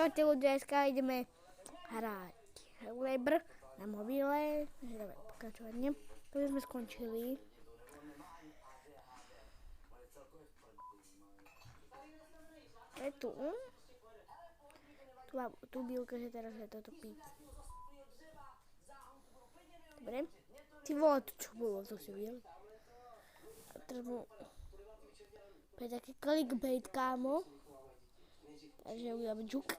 Čaute ľudia, dneska ideme hrať Labor na mobile. Dáme pokračovanie. To sme skončili. Je tu. Tu bílka, že teraz je toto piť. Dobre. Ty vole, to čo bolo, to si videl? A teraz mu... To je taký clickbait, kámo. Takže uděláme džuk.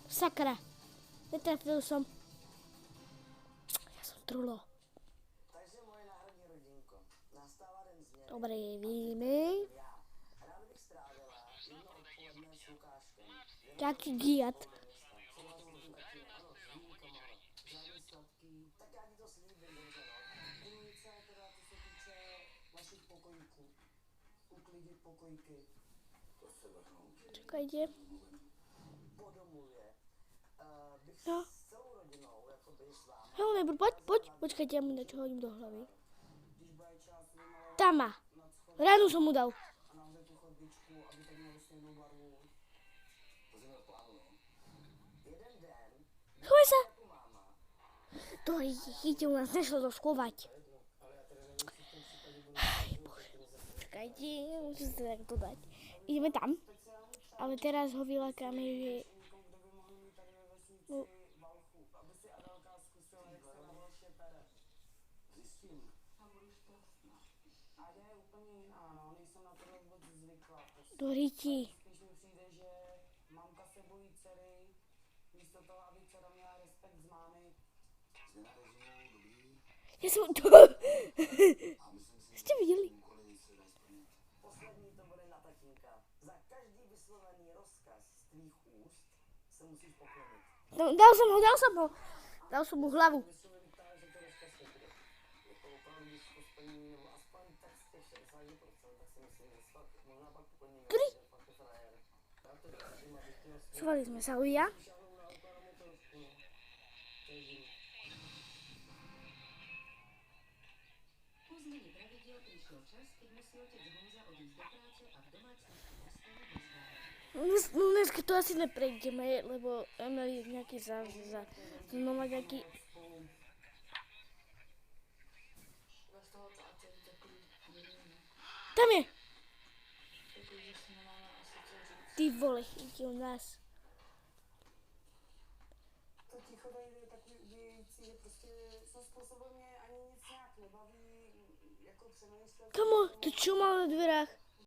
Sakra. Netrafil som. Ja som trulo. Dobre, vidíme. Jaký giat. Čekajte. No. Hele, poď. Počkajte, ja mu niečo hodím do hlavy. Tam má. Ránu som mu dal. Chovaj sa. To chytil nás, nešlo to skovať. Čakajte, musím sa takto dať. Ideme tam. Ale teraz ho vylakáme, že... No. Do ryti. Ja som to... Ste videli? No, dal som mu hlavu. Ktorý? Schovali sme sa, uja. No dneska to asi neprejdeme, lebo Emily nejaký no má nejaký... Tam je! Ty vole, chytil nás. To ticho tady je takový ubíjející, že prostě svým způsobem mě ani nic nějak nebaví, jako přemýšlet. Kamo, to čo mal na dverách?